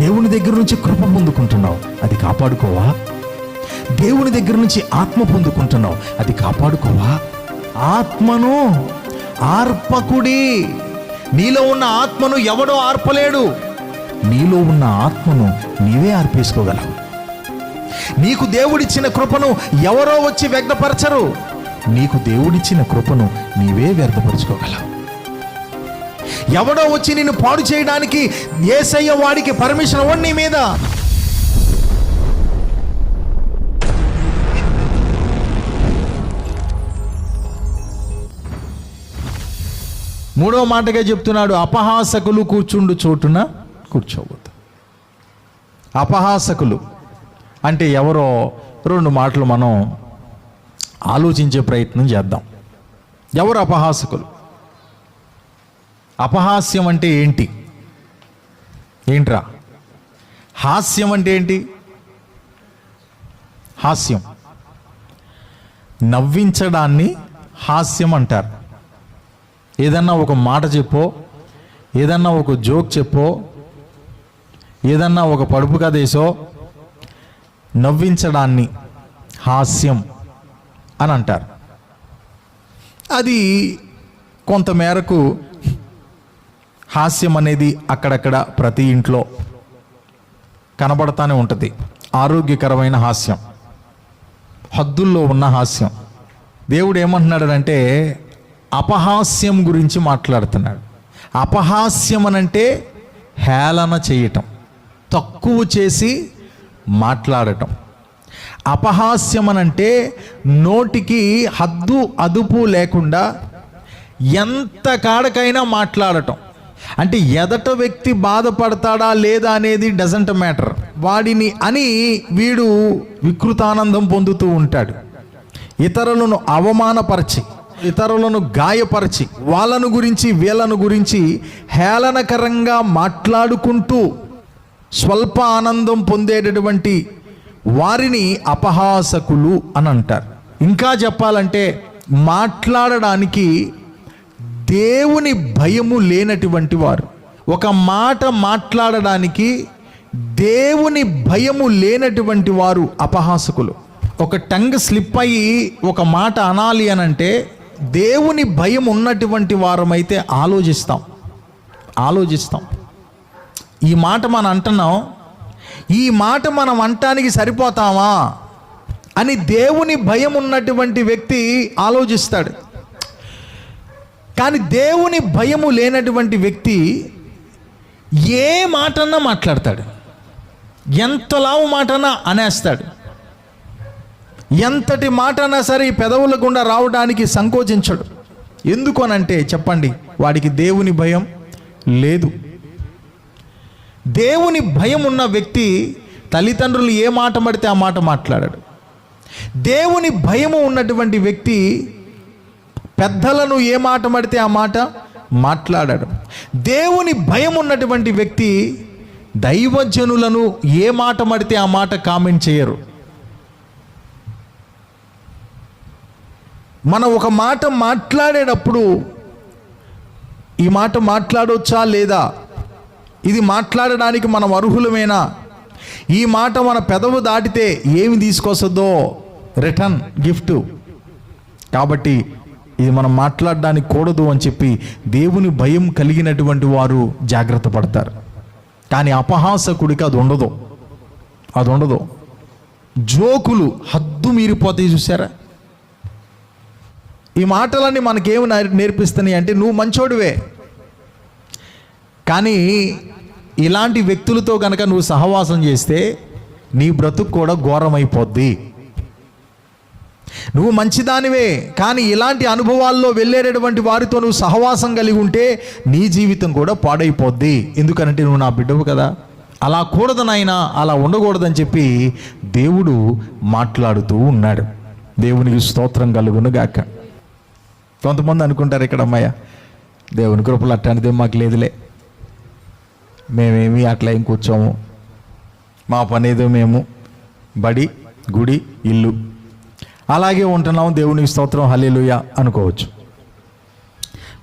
దేవుని దగ్గర నుంచి కృప పొందుకుంటున్నావు, అది కాపాడుకోవా? దేవుని దగ్గర నుంచి ఆత్మ పొందుకుంటున్నావు, అది కాపాడుకోవా? ఆత్మను ఆర్పకుడి. నీలో ఉన్న ఆత్మను ఎవడో ఆర్పలేడు. నీలో ఉన్న ఆత్మను నీవే ఆర్పేసుకోగలవు. నీకు దేవుడిచ్చిన కృపను ఎవరో వచ్చి వ్యక్తపరచరు. నీకు దేవుడిచ్చిన కృపను నీవే వ్యర్థపరచుకోగలవు. ఎవడో వచ్చి నిన్ను పాడు చేయడానికి యేసయ్య వాడికి పర్మిషన్ ఇవ్వండి నీ మీద. మూడో మాటగా చెప్తున్నాడు, అపహాసకులు కూర్చుండు చోటున కూర్చోవద్దు. అపహాసకులు అంటే ఎవరో? రెండు మాటలు మనం ఆలోచించే ప్రయత్నం చేద్దాం. ఎవరు అపహాసకులు? అపహాస్యం అంటే ఏంటి? ఏంట్రా హాస్యం అంటే ఏంటి? హాస్యం, నవ్వించడాన్ని హాస్యం అంటారు. ఏదన్నా ఒక మాట చెప్పో, ఏదన్నా ఒక జోక్ చెప్పో, ఏదన్నా ఒక పడుపు కథేసో నవ్వించడాన్ని హాస్యం అని అంటారు. అది కొంతమేరకు హాస్యం అనేది అక్కడక్కడ ప్రతి ఇంట్లో కనబడతానే ఉంటుంది. ఆరోగ్యకరమైన హాస్యం, హద్దుల్లో ఉన్న హాస్యం. దేవుడు ఏమంటున్నాడంటే అపహాస్యం గురించి మాట్లాడుతున్నాడు. అపహాస్యం అనంటే హేళన చేయటం, తక్కువ చేసి మాట్లాడటం. అపహాస్యం అనంటే నోటికి హద్దు అదుపు లేకుండా ఎంత కాడకైనా మాట్లాడటం. అంటే ఎదట వ్యక్తి బాధపడతాడా లేదా అనేది డజంట్ మ్యాటర్. వాడిని అని వీడు వికృతానందం పొందుతూ ఉంటాడు. ఇతరులను అవమానపరిచి, ఇతరులను గాయపరిచి, వాళ్ళను గురించి వీళ్ళను గురించి హేళనకరంగా మాట్లాడుకుంటూ స్వల్ప ఆనందం పొందేటటువంటి వారిని అపహాసకులు అని అంటారు. ఇంకా చెప్పాలంటే మాట్లాడడానికి దేవుని భయము లేనటువంటి వారు. ఒక మాట మాట్లాడడానికి దేవుని భయము లేనటువంటి వారు అపహాసకులు. ఒక టంగ్ స్లిప్ అయ్యి ఒక మాట అనాలి అనంటే దేవుని భయం ఉన్నటువంటి వారమైతే ఆలోచిస్తాం. ఈ మాట మనం అంటున్నాం, ఈ మాట మనం అంటానికి సరిపోతామా అని దేవుని భయం ఉన్నటువంటి వ్యక్తి ఆలోచిస్తాడు. కానీ దేవుని భయము లేనటువంటి వ్యక్తి ఏ మాటన్నా మాట్లాడతాడు, ఎంతలావు మాటన్నా అనేస్తాడు. ఎంతటి మాట అన్నా సరే ఈ పెదవుల గుండా రావడానికి సంకోచించడు. ఎందుకు అనంటే చెప్పండి, వాడికి దేవుని భయం లేదు. దేవుని భయం ఉన్న వ్యక్తి తల్లిదండ్రులు ఏ మాట పడితే ఆ మాట మాట్లాడాడు. దేవుని భయము ఉన్నటువంటి వ్యక్తి పెద్దలను ఏ మాట పడితే ఆ మాట మాట్లాడాడు. దేవుని భయం ఉన్నటువంటి వ్యక్తి దైవజనులను ఏ మాట పడితే ఆ మాట కామెంట్ చేయరు. మనం ఒక మాట మాట్లాడేటప్పుడు ఈ మాట మాట్లాడవచ్చా లేదా, ఇది మాట్లాడడానికి మనం అర్హులమేనా, ఈ మాట మన పెదవు దాటితే ఏమి తీసుకొస్తుందో రిటర్న్ గిఫ్ట్, కాబట్టి ఇది మనం మాట్లాడడానికి కూడదు అని చెప్పి దేవుని భయం కలిగినటువంటి వారు జాగ్రత్త పడతారు. కానీ అపహాసకుడికి అది ఉండదు. జోకులు హద్దు మీరిపోతాయి. చూసారా, ఈ మాటలన్నీ మనకేమి నేర్పిస్తున్నాయి అంటే నువ్వు మంచోడివే, కానీ ఇలాంటి వ్యక్తులతో కనుక నువ్వు సహవాసం చేస్తే నీ బ్రతుకు కూడా ఘోరమైపోద్ది. నువ్వు మంచిదానివే, కానీ ఇలాంటి అనుభవాల్లో వెళ్ళేటటువంటి వారితో నువ్వు సహవాసం కలిగి ఉంటే నీ జీవితం కూడా పాడైపోద్ది. ఎందుకనంటే నువ్వు నా బిడ్డవు కదా. అలా కూడదు నాయనా, అలా ఉండకూడదని చెప్పి దేవుడు మాట్లాడుతూ ఉన్నాడు. దేవునికి స్తోత్రం కలుగును గాక. కొంతమంది అనుకుంటారు ఇక్కడ, అమ్మాయ దేవుని కృపలు అట్లాంటిదే మాకు లేదులే, మేమేమి అట్లా ఏం కూర్చోము, మా పని ఏదో మేము బడి గుడి ఇల్లు అలాగే ఉంటున్నాం, దేవునికి స్తోత్రం హల్లెలూయా అనుకోవచ్చు.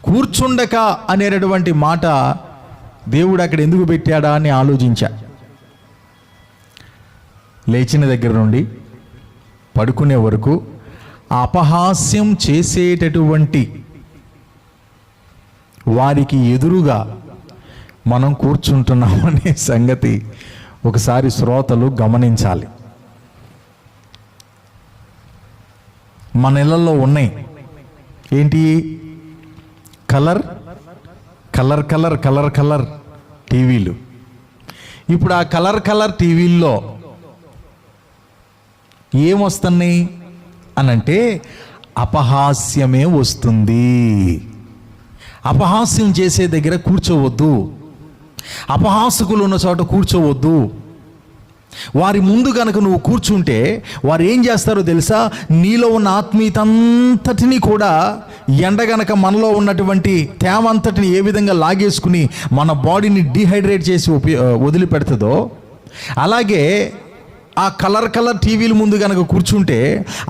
కూర్చుండక అనేటటువంటి మాట దేవుడు అక్కడ ఎందుకు పెట్టాడా అని ఆలోచించా. లేచిన దగ్గర నుండి పడుకునే వరకు అపహాస్యం చేసేటటువంటి వారికి ఎదురుగా మనం కూర్చుంటున్నామనే సంగతి ఒకసారి శ్రోతలు గమనించాలి. మన ఇళ్ళల్లో ఉన్నాయి ఏంటి? Colour colour colour colour colour టీవీలు. ఇప్పుడు ఆ కలర్ కలర్ టీవీల్లో ఏమొస్తున్నాయి అనంటే అపహాస్యమే వస్తుంది. అపహాస్యం చేసే దగ్గర కూర్చోవద్దు, అపహాసకులు ఉన్న చోట కూర్చోవద్దు. వారి ముందు కనుక నువ్వు కూర్చుంటే వారు ఏం చేస్తారో తెలుసా? నీలో ఉన్న ఆత్మీయత అంతటినీ కూడా ఎండ గనక మనలో ఉన్నటువంటి తేమ అంతటిని ఏ విధంగా లాగేసుకుని మన బాడీని డీహైడ్రేట్ చేసి వదిలిపెడుతుందో, అలాగే ఆ కలర్ కలర్ టీవీల ముందు కనుక కూర్చుంటే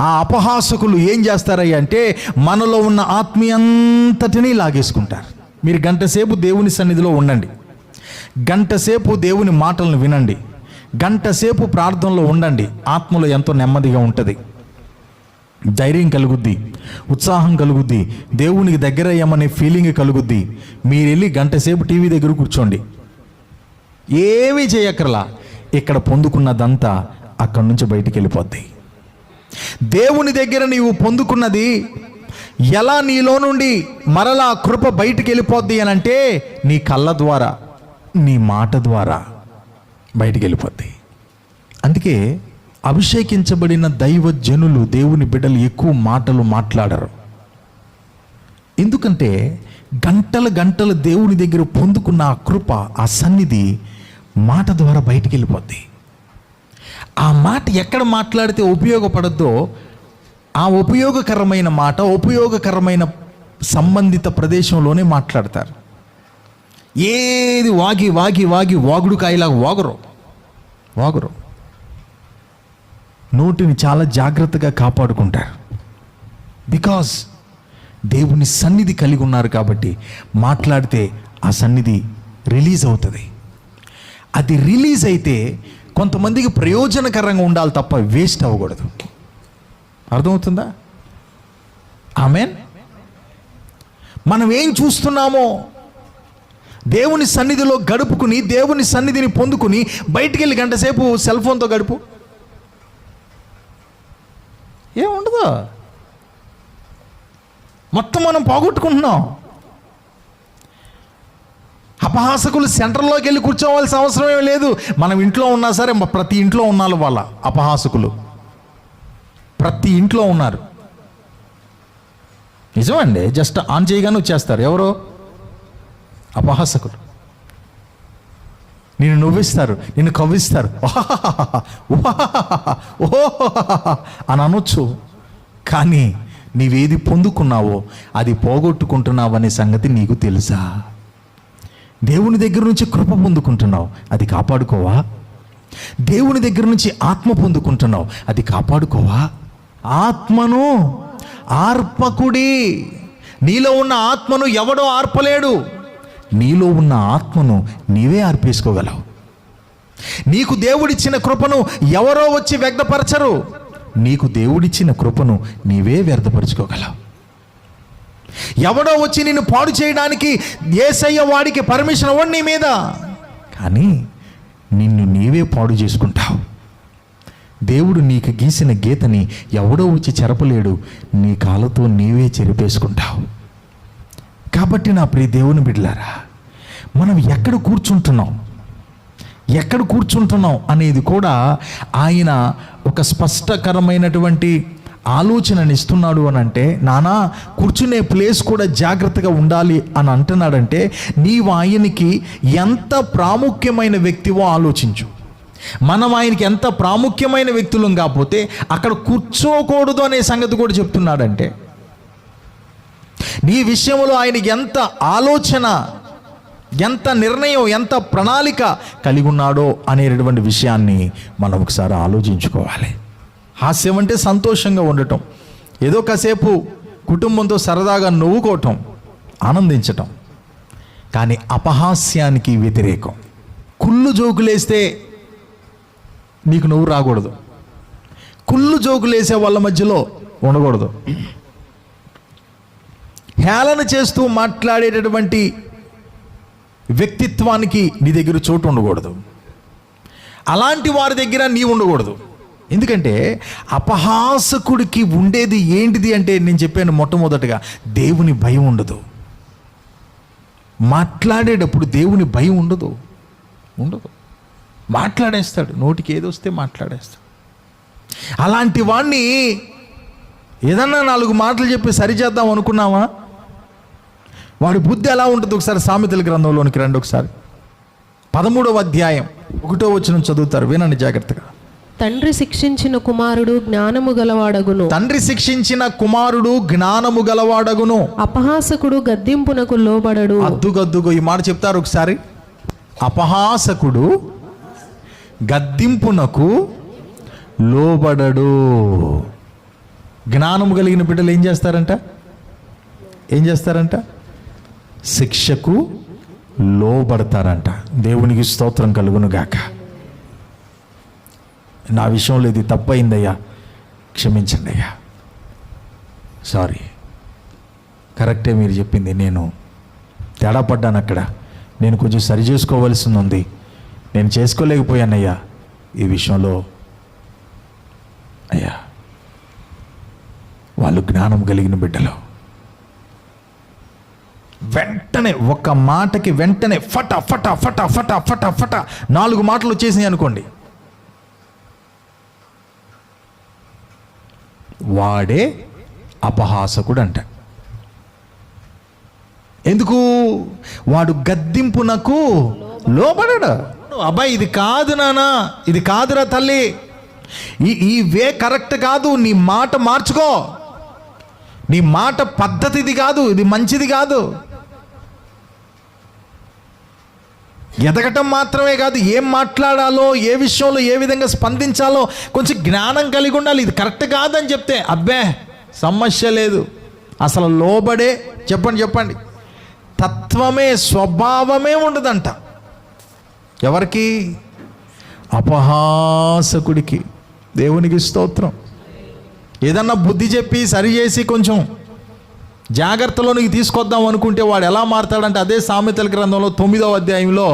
ఆ అపహాసకులు ఏం చేస్తారయ్య అంటే మనలో ఉన్న ఆత్మీయ అంతటినీ లాగేసుకుంటారు. మీరు గంట సేపు దేవుని సన్నిధిలో ఉండండి, గంట సేపు దేవుని మాటలను వినండి, గంట సేపు ప్రార్థనలో ఉండండి. ఆత్మలో ఎంతో నెమ్మదిగా ఉంటుంది, ధైర్యం కలుగుద్ది, ఉత్సాహం కలుగుద్ది, దేవునికి దగ్గర అయ్యామనే ఫీలింగ్ కలుగుద్ది. మీరు వెళ్ళి గంట సేపు టీవీ దగ్గర కూర్చోండి, ఏమీ చేయక్కర్లా. ఇక్కడ పొందుకున్నదంతా అక్కడి నుంచి బయటికి వెళ్ళిపోద్ది. దేవుని దగ్గర నీవు పొందుకున్నది ఎలా నీలో నుండి మరలా కృప బయటికి వెళ్ళిపోద్ది అని అంటే నీ కళ్ళ ద్వారా, నీ మాట ద్వారా బయటికి వెళ్ళిపోద్ది. అందుకే అభిషేకించబడిన దైవ జనులు, దేవుని బిడ్డలు ఎక్కువ మాటలు మాట్లాడరు. ఎందుకంటే గంటలు గంటలు దేవుని దగ్గర పొందుకున్న ఆ కృప, ఆ సన్నిధి మాట ద్వారా బయటికి వెళ్ళిపోద్ది. ఆ మాట ఎక్కడ మాట్లాడితే ఉపయోగపడద్దో ఆ ఉపయోగకరమైన మాట, ఉపయోగకరమైన సంబంధిత ప్రదేశంలోనే మాట్లాడతారు. ఏది వాగి వాగి వాగి వాగుడు కాయలాగా వాగరు. నోటిని చాలా జాగ్రత్తగా కాపాడుకుంటారు. బికాజ్ దేవుని సన్నిధి కలిగి ఉన్నారు కాబట్టి మాట్లాడితే ఆ సన్నిధి రిలీజ్ అవుతుంది. అది రిలీజ్ అయితే కొంతమందికి ప్రయోజనకరంగా ఉండాలి తప్ప వేస్ట్ అవ్వకూడదు. అర్థమవుతుందా? ఆమేన్. మనం ఏం చూస్తున్నామో దేవుని సన్నిధిలో గడుపుకుని, దేవుని సన్నిధిని పొందుకుని బయటికి వెళ్ళి గంట సేపు సెల్ ఫోన్తో గడుపు, ఏముండదు. మొత్తం మనం పోగొట్టుకుంటున్నాం. అపహాసకులు సెంటర్లోకి వెళ్ళి కూర్చోవాల్సిన అవసరమే లేదు. మనం ఇంట్లో ఉన్నా సరే ప్రతి ఇంట్లో ఉన్నారు వాళ్ళ అపహాసకులు, ప్రతి ఇంట్లో ఉన్నారు. నిజమండి, జస్ట్ ఆన్ చేయగానే వచ్చేస్తారు. ఎవరో అపహాసకులు. నిన్ను నవ్విస్తారు, నిన్ను కవ్విస్తారు, అని అనొచ్చు. కానీ నీవేది పొందుకున్నావో అది పోగొట్టుకుంటున్నావనే సంగతి నీకు తెలుసా? దేవుని దగ్గర నుంచి కృప పొందుకుంటున్నావు, అది కాపాడుకోవా? దేవుని దగ్గర నుంచి ఆత్మ పొందుకుంటున్నావు, అది కాపాడుకోవా? ఆత్మను ఆర్పకుడి. నీలో ఉన్న ఆత్మను ఎవడో ఆర్పలేడు. నీలో ఉన్న ఆత్మను నీవే ఆర్పేసుకోగలవు. నీకు దేవుడిచ్చిన కృపను ఎవరో వచ్చి వ్యక్తపరచరు. నీకు దేవుడిచ్చిన కృపను నీవే వ్యర్థపరచుకోగలవు. ఎవడో వచ్చి నిన్ను పాడు చేయడానికి యేసయ్య వాడికి పర్మిషన్ ఇవ్వడు నీ మీద, కానీ నిన్ను నీవే పాడు చేసుకుంటావు. దేవుడు నీకు గీసిన గీతని ఎవడో వచ్చి చెరపలేడు, నీ కాళ్ళతో నీవే చెరిపేసుకుంటావు. కాబట్టి నా ప్రియ దేవుని బిడ్డలారా, మనం ఎక్కడ కూర్చుంటున్నాం అనేది కూడా ఆయన ఒక స్పష్టకరమైనటువంటి ఆలోచనని ఇస్తున్నాడు అని అంటే, నానా కూర్చునే ప్లేస్ కూడా జాగ్రత్తగా ఉండాలి అని అంటున్నాడంటే, నీవు ఆయనకి ఎంత ప్రాముఖ్యమైన వ్యక్తివో ఆలోచించు. మనం ఆయనకి ఎంత ప్రాముఖ్యమైన వ్యక్తులం కాకపోతే అక్కడ కూర్చోకూడదు అనే సంగతి కూడా చెప్తున్నాడంటే, నీ విషయంలో ఆయనకి ఎంత ఆలోచన, ఎంత నిర్ణయం, ఎంత ప్రణాళిక కలిగి ఉన్నాడో అనేటటువంటి విషయాన్ని మనం ఒకసారి ఆలోచించుకోవాలి. హాస్యం అంటే సంతోషంగా ఉండటం, ఏదో కాసేపు కుటుంబంతో సరదాగా నవ్వుకోవటం, ఆనందించటం. కానీ అపహాస్యానికి వ్యతిరేకం. కుళ్ళు జోకులేస్తే నీకు నువ్వు రాకూడదు. కుళ్ళు జోకులు వేసే వాళ్ళ మధ్యలో ఉండకూడదు. హేళన చేస్తూ మాట్లాడేటటువంటి వ్యక్తిత్వానికి నీ దగ్గర చోటు ఉండకూడదు. అలాంటి వారి దగ్గర నీ ఉండకూడదు. ఎందుకంటే అపహాసకుడికి ఉండేది ఏంటిది అంటే, నేను చెప్పాను మొట్టమొదటిగా, దేవుని భయం ఉండదు. మాట్లాడేటప్పుడు దేవుని భయం ఉండదు. మాట్లాడేస్తాడు, నోటికి ఏదొస్తే మాట్లాడేస్తాడు. అలాంటి వాణ్ణి ఏదన్నా 4 మాటలు చెప్పి సరిచేద్దాం అనుకున్నావా? వాడి బుద్ధి ఎలా ఉంటుంది? ఒకసారి సామెతల గ్రంథంలోనికి రండి. ఒకసారి 13వ అధ్యాయం 1వ వచనం చదువుతారు, వినండి జాగ్రత్తగా. తండ్రి శిక్షించిన కుమారుడు జ్ఞానము గలవాడగును. తండ్రి శిక్షించిన కుమారుడు జ్ఞానము గలవాడగును. అపహాసకుడు గద్దింపునకు లోబడడు. అద్దుగద్దుగో ఈ మాట చెప్తారు ఒకసారి. అపహాసకుడు గద్దింపునకు లోబడడు. జ్ఞానము కలిగిన బిడ్డలు ఏం చేస్తారంట? శిక్షకు లోబడతారంట. దేవునికి స్తోత్రం కలుగును గాక. నా విషయంలో ఇది తప్పయిందయ్యా, క్షమించండి అయ్యా, సారీ, కరెక్టే మీరు చెప్పింది, నేను తేడా పడ్డాను అక్కడ, నేను కొంచెం సరి చేసుకోవాల్సి ఉంది, నేను చేసుకోలేకపోయానయ్యా ఈ విషయంలో. అయ్యా, వాళ్ళు జ్ఞానం కలిగిన బిడ్డలు. వెంటనే ఒక్క మాటకి వెంటనే ఫట ఫట ఫట ఫట ఫట ఫట 4 మాటలు వచ్చేసినాయి అనుకోండి, వాడే అపహాసకుడు అంట. ఎందుకు? వాడు గద్దింపునకు లోబడడు. అబ్బాయి ఇది కాదు నాన్న, ఇది కాదురా తల్లి, ఈ వే కరెక్ట్ కాదు, నీ మాట మార్చుకో, నీ మాట పద్ధతి ఇది కాదు, ఇది మంచిది కాదు. ఎదగటం మాత్రమే కాదు, ఏం మాట్లాడాలో, ఏ విషయంలో ఏ విధంగా స్పందించాలో కొంచెం జ్ఞానం కలిగి ఉండాలి. ఇది కరెక్ట్ కాదని చెప్తే అబ్బే సమస్య లేదు, అసలు లోబడే చెప్పండి తత్వమే స్వభావమే ఉండదంట. ఎవరికి? అపహాసకుడికి. దేవునికి స్తోత్రం. ఏదన్నా బుద్ధి చెప్పి సరి చేసి కొంచెం జాగ్రత్తలోనికి తీసుకొద్దాం అనుకుంటే వాడు ఎలా మారతాడంటే, అదే సామెతల గ్రంథంలో 9వ అధ్యాయంలో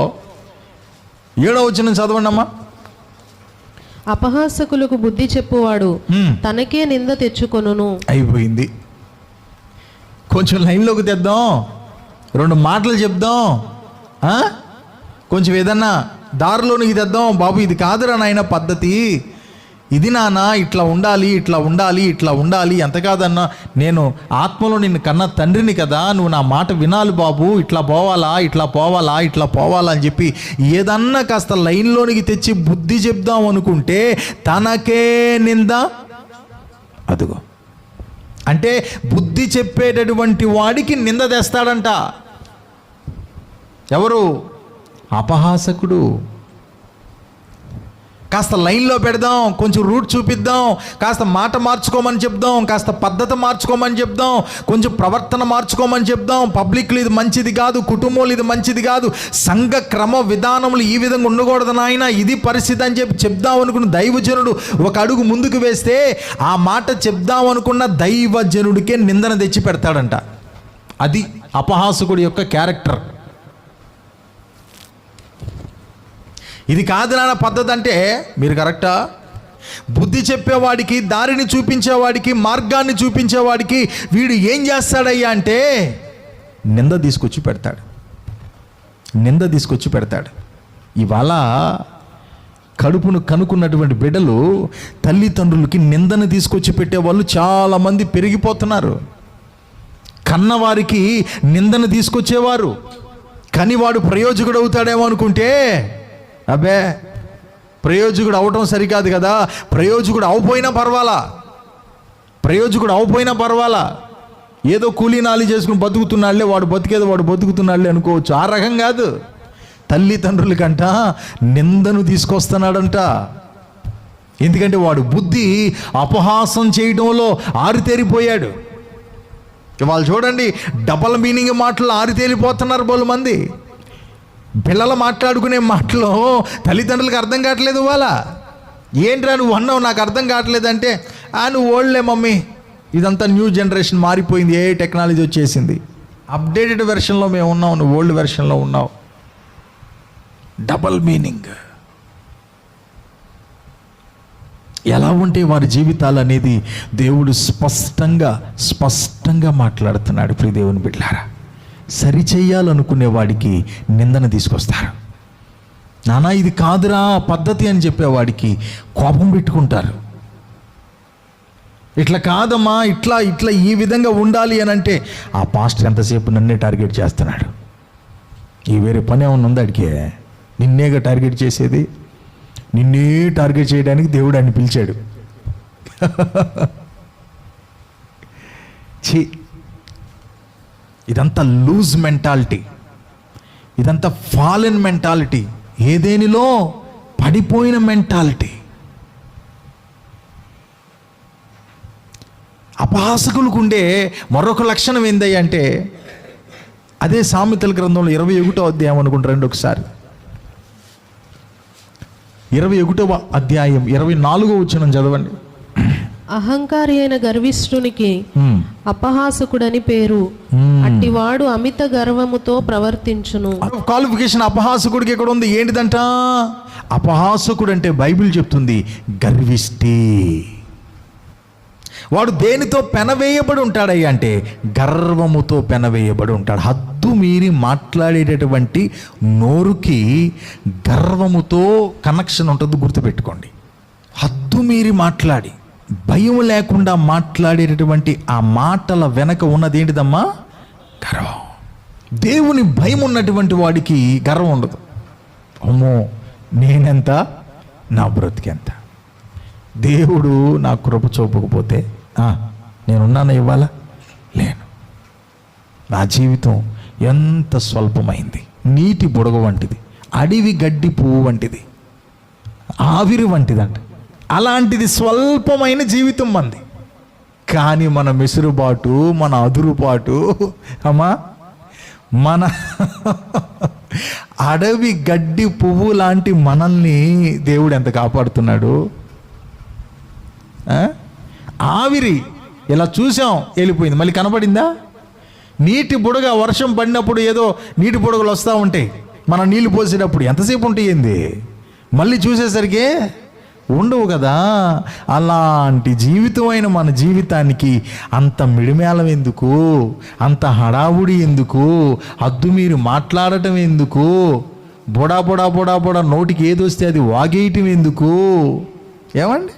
7వ వచనం చదవండి అమ్మా. అపహాసకులకు బుద్ధి చెప్పువాడు తనకే నింద తెచ్చుకొనును. అయిపోయింది. కొంచెం లైన్లోకి తెద్దాం, 2 మాటలు చెప్దాం, కొంచెం ఏదన్నా దారిలోనికి తెద్దాం. బాబు ఇది కాదురా నాయన పద్ధతి, ఇది నాన్న ఇట్లా ఉండాలి, ఇట్లా ఉండాలి, ఇట్లా ఉండాలి. ఎంత కాదన్నా, నేను ఆత్మలో నిన్ను కన్న తండ్రిని కదా, నువ్వు నా మాట వినాలి బాబు, ఇట్లా పోవాలా, ఇట్లా పోవాలా, ఇట్లా పోవాలా అని చెప్పి ఏదన్నా కాస్త లైన్లోనికి తెచ్చి బుద్ధి చెప్దాం అనుకుంటే తనకే నింద. అదుగో, అంటే బుద్ధి చెప్పేటటువంటి వాడికి నింద తెస్తాడంట. ఎవరు? అపహాసకుడు. కాస్త లైన్లో పెడదాం, కొంచెం రూట్ చూపిద్దాం, కాస్త మాట మార్చుకోమని చెప్దాం, కాస్త పద్ధతి మార్చుకోమని చెప్దాం, కొంచెం ప్రవర్తన మార్చుకోమని చెప్దాం. పబ్లిక్లు ఇది మంచిది కాదు, కుటుంబంలో ఇది మంచిది కాదు, సంఘ క్రమ విధానములు ఈ విధంగా ఉండకూడదు నాయన, ఇది పరిస్థితి అని చెప్పి చెప్దాం అనుకున్న దైవజనుడు ఒక అడుగు ముందుకు వేస్తే ఆ మాట చెప్దాం అనుకున్న దైవజనుడికే నిందన తెచ్చి పెడతాడంట. అది అపహాసకుడి యొక్క క్యారెక్టర్. ఇది కాదు నాన్న పద్ధతి అంటే మీరు కరెక్టా? బుద్ధి చెప్పేవాడికి, దారిని చూపించేవాడికి, మార్గాన్ని చూపించేవాడికి వీడు ఏం చేస్తాడయ్యా అంటే నింద తీసుకొచ్చి పెడతాడు. ఇవాళ కడుపును కనుక్కున్నటువంటి బిడ్డలు తల్లిదండ్రులకి నిందను తీసుకొచ్చి పెట్టేవాళ్ళు చాలామంది పెరిగిపోతున్నారు. కన్నవారికి నిందను తీసుకొచ్చేవారు, కానీ వాడు ప్రయోజకుడు అవుతాడేమో అనుకుంటే అబ్బే ప్రయోజకుడు అవటం సరికాదు కదా, ప్రయోజకుడు అవపోయినా పర్వాలా, ఏదో కూలీ నాలి చేసుకుని బతుకుతున్నాళ్లే, వాడు బతుకుతున్నాళ్లే అనుకోవచ్చు. ఆ రకం కాదు. తల్లిదండ్రులకంట నిందను తీసుకొస్తున్నాడంట. ఎందుకంటే వాడు బుద్ధి అపహాసం చేయడంలో ఆరితేరిపోయాడు. వాళ్ళు చూడండి, డబల్ మీనింగ్ మాటలు ఆరితేరిపోతున్నారు బోలు మంది. పిల్లలు మాట్లాడుకునే మాటలు తల్లిదండ్రులకు అర్థం కావట్లేదు. ఏంట్రా నువ్వు అన్నావు నాకు అర్థం కావట్లేదంటే, నువ్వు ఓల్డ్లే మమ్మీ, ఇదంతా న్యూ జనరేషన్ మారిపోయింది, ఏ టెక్నాలజీ వచ్చేసింది, అప్డేటెడ్ వెర్షన్లో మేము ఉన్నాం, నువ్వు ఓల్డ్ వెర్షన్లో ఉన్నావు. Double meaning. ఎలా ఉంటే వారి జీవితాలు అనేది దేవుడు స్పష్టంగా మాట్లాడుతున్నాడు. ప్రియ దేవుని బిడ్డలారా, సరిచేయాలనుకునే వాడికి నిందన తీసుకొస్తారు. నానా ఇది కాదురా పద్ధతి అని చెప్పేవాడికి కోపం పెట్టుకుంటారు. ఇట్లా కాదమ్మా, ఇట్లా ఈ విధంగా ఉండాలి అని అంటే ఆ పాస్టర్ ఎంతసేపు నన్నే టార్గెట్ చేస్తున్నాడు. ఈ వేరే పని ఏమన్నా ఉందా అడిగే? నిన్నేగా టార్గెట్ చేసేది, నిన్నే టార్గెట్ చేయడానికి దేవుడు ఆయన పిలిచాడు. ఛీ, ఇదంతా లూజ్ మెంటాలిటీ, ఇదంతా ఫాలెన్ మెంటాలిటీ, ఏదేనిలో పడిపోయిన మెంటాలిటీ. అపహాసకులకు ఉండే మరొక లక్షణం ఏందయ్య అంటే, అదే సామెతల గ్రంథంలో 21వ అధ్యాయం అనుకుంటారండి, ఒకసారి 21వ అధ్యాయం 24వ వచనం చదవండి. అహంకారి అయిన గర్విష్ఠునికి అపహాసకుడని పేరు, అట్టివాడు అమిత గర్వముతో ప్రవర్తించును. క్వాలిఫికేషన్ అపహాసకుడికి ఎక్కడ ఉంది? ఏంటిదంట? అపహాసకుడు అంటే బైబిల్ చెప్తుంది గర్విష్టి. వాడు దేనితో పెనవేయబడి ఉంటాడయ్యా అంటే గర్వముతో పెనవేయబడి ఉంటాడు. హద్దు మీరి మాట్లాడేటటువంటి నోరుకి గర్వముతో కనెక్షన్ ఉంటుంది, గుర్తుపెట్టుకోండి. హద్దు మీరి మాట్లాడి భయం లేకుండా మాట్లాడేటటువంటి ఆ మాటల వెనక ఉన్నది ఏంటిదమ్మా? గర్వం. దేవుని భయం ఉన్నటువంటి వాడికి గర్వం ఉండదు. అమ్మో నేనెంత, నా బ్రతికెంత, దేవుడు నా కృప చూపకపోతే నేనున్నాను ఇవ్వాలా? లేను. నా జీవితం ఎంత స్వల్పమైంది, నీటి బుడగ వంటిది, అడవి గడ్డి పువ్వు వంటిది, ఆవిరి వంటిదంట. అలాంటిది స్వల్పమైన జీవితం మంది. కానీ మన మెసురుబాటు, మన అదురుబాటు, మన అడవి గడ్డి పువ్వు లాంటి మనల్ని దేవుడు ఎంత కాపాడుతున్నాడు. ఆవిరి ఇలా చూసాం, వెళ్ళిపోయింది, మళ్ళీ కనపడిందా? నీటి బుడగ వర్షం పడినప్పుడు ఏదో నీటి బుడగలు వస్తూ ఉంటాయి, మనం నీళ్ళు పోసేటప్పుడు ఎంతసేపు ఉంటాయి, ఏంది మళ్ళీ చూసేసరికి ఉండవు కదా. అలాంటి జీవితం అయిన మన జీవితానికి అంత మిడిమేళం ఎందుకు, అంత హడావుడి ఎందుకు, హద్దు మీరు మాట్లాడటం ఎందుకు, బొడా బొడా బొడా బొడా నోటికి ఏదొస్తే అది వాగేయటం ఎందుకు? ఏమండి,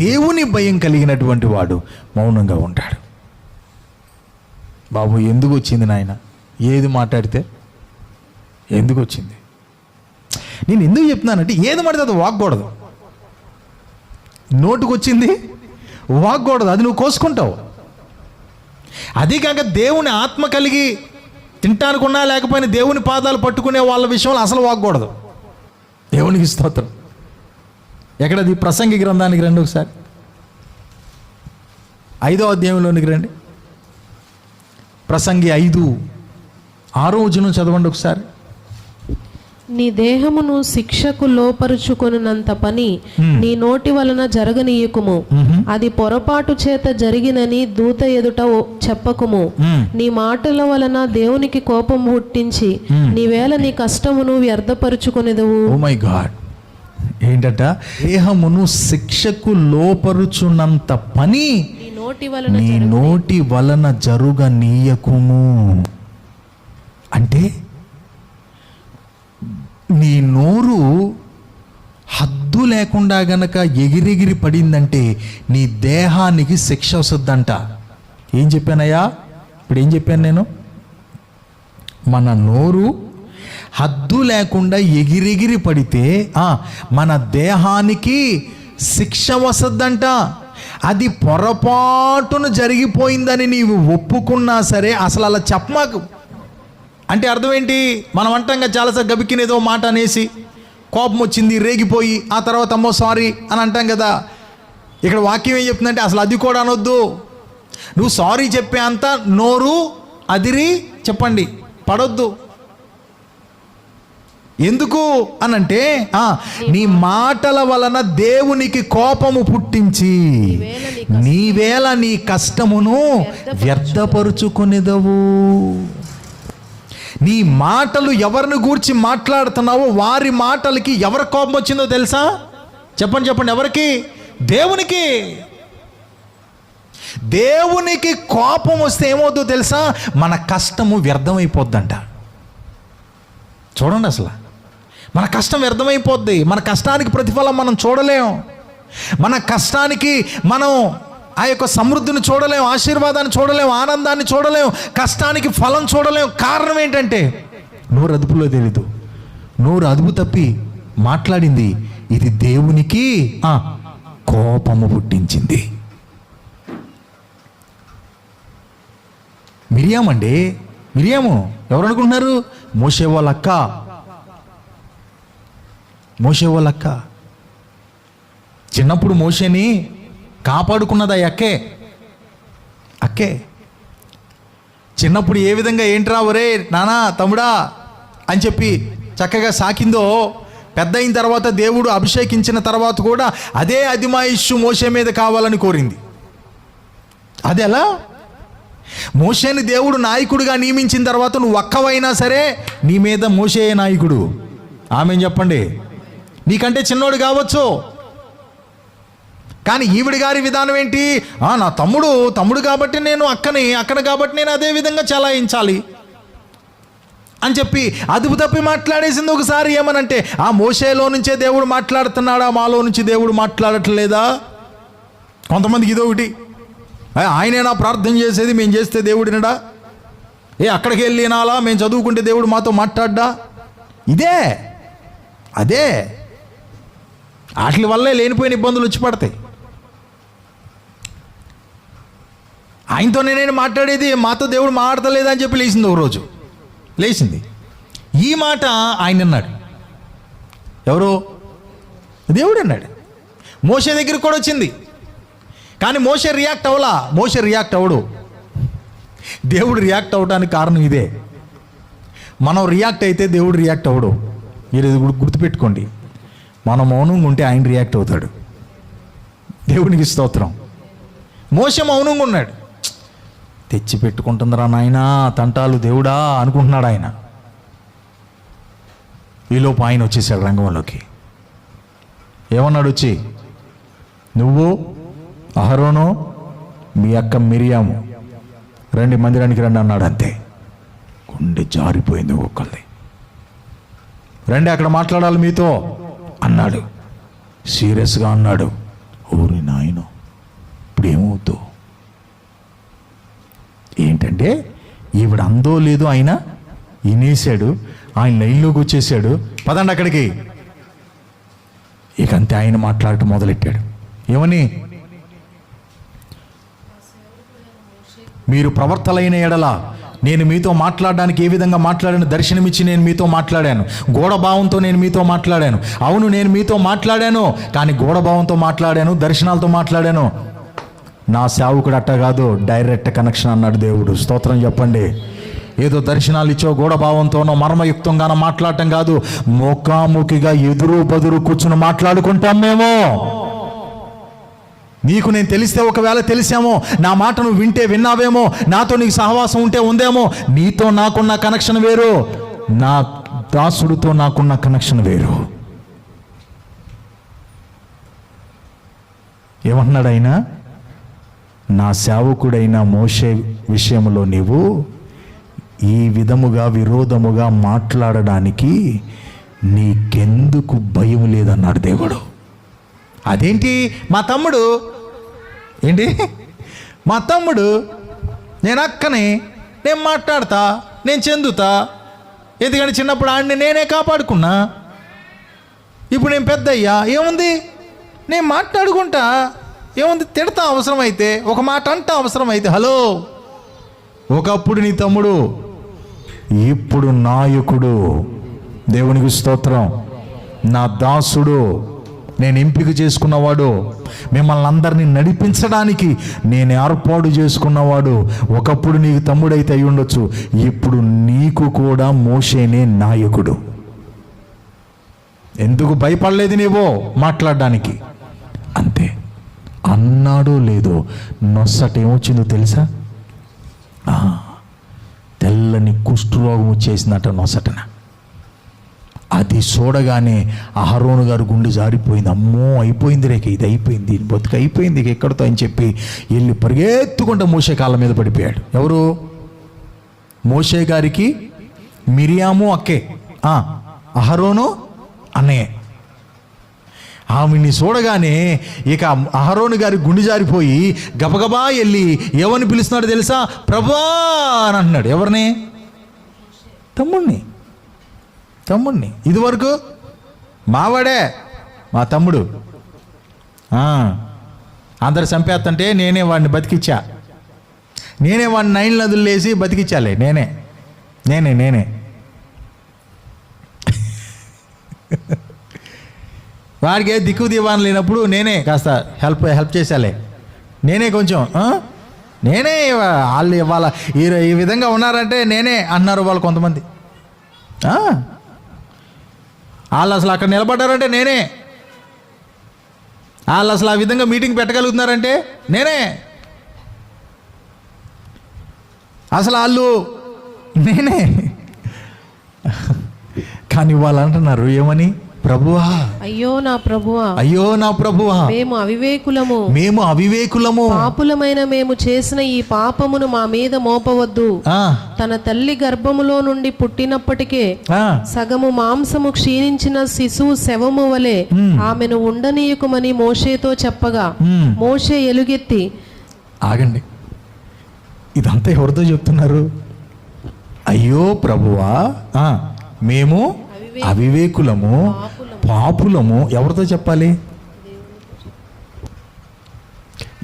దేవుని భయం కలిగినటువంటి వాడు మౌనంగా ఉంటాడు. బాబు ఎందుకు వచ్చింది నాయన, ఏది మాట్లాడితే ఎందుకు వచ్చింది? నేను ఎందుకు చెప్తున్నానంటే, ఏది మాట్లాడితే అది వాగకూడదు. నోటుకు వచ్చింది వాగకూడదు, అది నువ్వు కోసుకుంటావు. అది కాక దేవుని ఆత్మ కలిగి తింటానుకున్నా లేకపోయినా దేవుని పాదాలు పట్టుకునే వాళ్ళ విషయంలో అసలు వాగకూడదు. దేవునికి స్తోత్రం. ఎక్కడది? ప్రసంగి గ్రంథానికి రండి, ఒకసారి 5వ అధ్యాయంలోనికి రండి. ప్రసంగి 5:6 వచనం చదవండి ఒకసారి. నీ దేహమును శిక్షకు లోపరుచుకొనున్నంత పని నీ నోటి వలన జరగనీయకుము, అది పొరపాటు చేత జరిగినని దూత ఎదుట చెప్పకుము. నీ మాటల వలన దేవునికి కోపం పుట్టించి నీవేళ నీ కష్టమును వ్యర్థపరుచుకొనెదవు. ఓ మై గాడ్, ఏంటట? దేహమును శిక్షకు లోపరుచున్నంత పని నీ నోటి వలన జరుగనీయకుము. అంటే నీ నోరు హద్దు లేకుండా గనక ఎగిరెగిరి పడిందంటే నీ దేహానికి శిక్ష వస్తుందంట. ఏం చెప్పానయ్యా? ఇప్పుడు ఏం చెప్పాను నేను? మన నోరు హద్దు లేకుండా ఎగిరెగిరి పడితే మన దేహానికి శిక్ష వస్తుందంట. అది పొరపాటును జరిగిపోయిందని నీవు ఒప్పుకున్నా సరే అసలు అలా చెప్పమాకు. అంటే అర్థం ఏంటి? మనం అంటాంగా చాలాసార్లు గబిక్కిన ఏదో మాట అనేసి కోపం వచ్చింది, రేగిపోయి ఆ తర్వాత అమ్మో సారీ అని అంటాం కదా. ఇక్కడ వాక్యం ఏం చెప్తుందంటే అసలు అది కూడా అనొద్దు. నువ్వు సారీ చెప్పే అంత నోరు అదిరి చెప్పండి పడొద్దు. ఎందుకు అనంటే నీ మాటల వలన దేవునికి కోపము పుట్టించి నీవేళ నీ కష్టమును వ్యర్థపరుచుకొనిదవు. నీ మాటలు ఎవరిని గూర్చి మాట్లాడుతున్నావో వారి మాటలకి ఎవరి కోపం వచ్చిందో తెలుసా? చెప్పండి చెప్పండి, ఎవరికి? దేవునికి. దేవునికి కోపం వస్తే ఏమవుతుందో తెలుసా? మన కష్టము వ్యర్థమైపోద్దంట. చూడండి, అసలు మన కష్టం వ్యర్థమైపోద్ది. మన కష్టానికి ప్రతిఫలం మనం చూడలేం. మన కష్టానికి మనం ఆ యొక్క సమృద్ధిని చూడలేం, ఆశీర్వాదాన్ని చూడలేం, ఆనందాన్ని చూడలేం, కష్టానికి ఫలం చూడలేం. కారణం ఏంటంటే నోరు అదుపులో తెలీదు. నోరు అదుపు తప్పి మాట్లాడింది, ఇది దేవునికి కోపము పుట్టించింది. మిరియాము అండి, మిరియాము ఎవరు అనుకుంటున్నారు? మోషే వాళ్ళ అక్క. మోషే వాళ్ళ అక్క. చిన్నప్పుడు మోషేని కాపాడుకున్నది ఆ అక్కే. చిన్నప్పుడు ఏ విధంగా ఏంట్రా ఒరే నానా తమ్ముడా అని చెప్పి చక్కగా సాకిందో, పెద్ద అయిన తర్వాత దేవుడు అభిషేకించిన తర్వాత కూడా అదే అదిమాయిషు మోషే మీద కావాలని కోరింది. అది ఎలా? మోషేని దేవుడు నాయకుడిగా నియమించిన తర్వాత నువ్వు ఒక్కవైనా సరే నీ మీద మోషే నాయకుడు. ఆమె చెప్పండి. నీకంటే చిన్నోడు కావచ్చు, కానీ ఈవిడి గారి విధానం ఏంటి? నా తమ్ముడు కాబట్టి నేను అక్కను కాబట్టి నేను అదే విధంగా చలాయించాలి అని చెప్పి అదుపు తప్పి మాట్లాడేసింది. ఒకసారి ఏమనంటే, ఆ మోషేలో నుంచే దేవుడు మాట్లాడుతున్నాడా, మాలో నుంచి దేవుడు మాట్లాడట్లేదా? కొంతమందికి ఇదొకటి, ఆయనేనా ప్రార్థన చేసేది, మేము చేస్తే దేవుడినడా? అక్కడికి వెళ్ళి వినాలా, మేము చదువుకుంటే దేవుడు మాతో మాట్లాడ్డా? అదే వాటి వల్లే లేనిపోయిన ఇబ్బందులు వచ్చి పడతాయి. ఆయనతోనే నేను మాట్లాడేది, మాతో దేవుడు మాట్లాడతలేదా అని చెప్పి లేచింది. ఒకరోజు లేచింది. ఈ మాట ఆయన అన్నాడు. ఎవరు? దేవుడు అన్నాడు. మోషే దగ్గరికి కూడా వచ్చింది, కానీ మోషే రియాక్ట్ అవ్వలా. మోషే రియాక్ట్ అవ్వడు. దేవుడు రియాక్ట్ అవ్వడానికి కారణం ఇదే. మనం రియాక్ట్ అయితే దేవుడు రియాక్ట్ అవ్వడు. మీరు ఇది గుర్తుపెట్టుకోండి. మనం మౌనంగా ఉంటే ఆయన రియాక్ట్ అవుతాడు. దేవునికి స్తోత్రం. మోషే మౌనంగా ఉన్నాడు. తెచ్చి పెట్టుకుంటుందిరా నాయనా తంటాలు దేవుడా అనుకుంటున్నాడు ఆయన. ఈలోపు ఆయన వచ్చేసాడు రంగంలోకి. ఏమన్నాడు వచ్చి? నువ్వు, అహరోను, మీ అక్క మిరియాము రండి, మందిరానికి రండి అన్నాడు. అంతే. గుండె జారిపోయింది ఒక్కళ్ళది. రండి, అక్కడ మాట్లాడాలి మీతో అన్నాడు. సీరియస్గా అన్నాడు. ఓరి నాయన, ఇప్పుడు ఏమవుతావు? ఏంటంటే ఈవిడ అందో లేదో ఆయన వినేశాడు. ఆయన లైన్లోకి వచ్చేసాడు. పదండి అక్కడికి. ఇకంతే ఆయన మాట్లాడటం మొదలెట్టాడు. ఏమని? మీరు ప్రవర్తలైన ఎడల నేను మీతో మాట్లాడడానికి ఏ విధంగా మాట్లాడాను, దర్శనమిచ్చి నేను మీతో మాట్లాడాను, గూఢభావంతో నేను మీతో మాట్లాడాను. అవును, నేను మీతో మాట్లాడాను, కానీ గూఢభావంతో మాట్లాడాను, దర్శనాలతో మాట్లాడాను. నా సేవకుడు అట్ట కాదు, డైరెక్ట్ కనెక్షన్ అన్నాడు దేవుడు. స్తోత్రం చెప్పండి. ఏదో దర్శనాలు ఇచ్చో గూఢభావంతోనో మర్మయుక్తంగానో మాట్లాడటం కాదు, ముఖాముఖిగా ఎదురు బదురు కూర్చుని మాట్లాడుకుంటాం మేము. నీకు నేను తెలిస్తే, ఒకవేళ తెలిసామో, నా మాట నువ్వు వింటే విన్నావేమో, నాతో నీకు సహవాసం ఉంటే ఉందేమో. నీతో నాకున్న కనెక్షన్ వేరు, నా దాసుడితో నాకున్న కనెక్షన్ వేరు. ఏమంటున్నాడు ఆయన? నా సేవకుడైన మోషే విషయంలో నీవు ఈ విధముగా విరోధముగా మాట్లాడడానికి నీకెందుకు భయం లేదన్నాడు దేవుడు. అదేంటి? మా తమ్ముడు ఏంటి? మా తమ్ముడు, నేను అక్కని, నేను మాట్లాడతా, నేను చెందుతా. ఎందుకంటే చిన్నప్పుడు ఆడిని నేనే కాపాడుకున్నా. ఇప్పుడు నేను పెద్ద అయ్యా, ఏముంది, నేను మాట్లాడుకుంటా, ఏముంది, తిడతా అవసరమైతే, ఒక మాట అంటా అవసరమైతే. హలో, ఒకప్పుడు నీ తమ్ముడు, ఇప్పుడు నాయకుడు. దేవునికి స్తోత్రం. నా దాసుడు, నేను ఎంపిక చేసుకున్నవాడు, మిమ్మల్ని అందరినీ నడిపించడానికి నేను ఏర్పాటు చేసుకున్నవాడు. ఒకప్పుడు నీకు తమ్ముడైతే అయి ఉండొచ్చు, ఇప్పుడు నీకు కూడా మోషేనే నాయకుడు. ఎందుకు భయపడలేదు నీవో మాట్లాడడానికి? అంతే. అన్నాడో లేదో నొస్సట ఏమొచ్చిందో తెలుసా? తెల్లని కుష్ఠరోగం వచ్చేసిందట నొసటన. అది చూడగానే అహరోను గారు గుండె జారిపోయింది. అమ్మో అయిపోయింది రేక, ఇది అయిపోయింది, బతుకు అయిపోయింది ఇక ఎక్కడితో అని చెప్పి వెళ్ళి పరిగెత్తుకుంటూ మోషే కాళ్ళ మీద పడిపోయాడు. ఎవరు? మోషే గారికి మిరియాము అక్కే, అహరోను అన్నయ్య. ఆమెని చూడగానే ఇక అహరోను గారి గుండె జారిపోయి గబగబా వెళ్ళి ఏమని పిలుస్తున్నాడు తెలుసా? ప్రభువా అని అంటున్నాడు. ఎవరిని? తమ్ముడిని. ఇదివరకు మావాడే, మా తమ్ముడు, అందరు చంపేస్తుంటే నేనే వాడిని బతికిచ్చా, నేనే వాడిని 9 నదులు వేసి బతికిచ్చాలే, నేనే వాడికి దిక్కు దీవాన లేనప్పుడు నేనే కాస్త హెల్ప్ చేశాలే, నేనే కొంచెం నేనే వాళ్ళు ఇవాళ ఈ విధంగా ఉన్నారంటే నేనే అన్నారు వాళ్ళు కొంతమంది. వాళ్ళు అసలు అక్కడ నిలబడ్డారంటే నేనే, వాళ్ళు అసలు ఆ విధంగా మీటింగ్ పెట్టగలుగుతున్నారంటే నేనే, అసలు వాళ్ళు నేనే. కానీ వాళ్ళు అంటున్నారు ఏమని? ప్రభువా, అయ్యో నా ప్రభువా, మేము అవివేకులము, పాపులమైన మేము చేసిన ఈ పాపమును మా మీద మోపవద్దు. తన తల్లి గర్భములో నుండి పుట్టినప్పటికే సగము మాంసము క్షీణించిన శిశువు శవము వలె ఆమెను ఉండనీయకుమని మోషేతో చెప్పగా మోషే ఎలుగెత్తి. ఆగండి, ఇదంతా ఎవరితో చెప్తున్నారు? అయ్యో ప్రభువా, మేము అవివేకులము, పాపులము. ఎవరితో చెప్పాలి?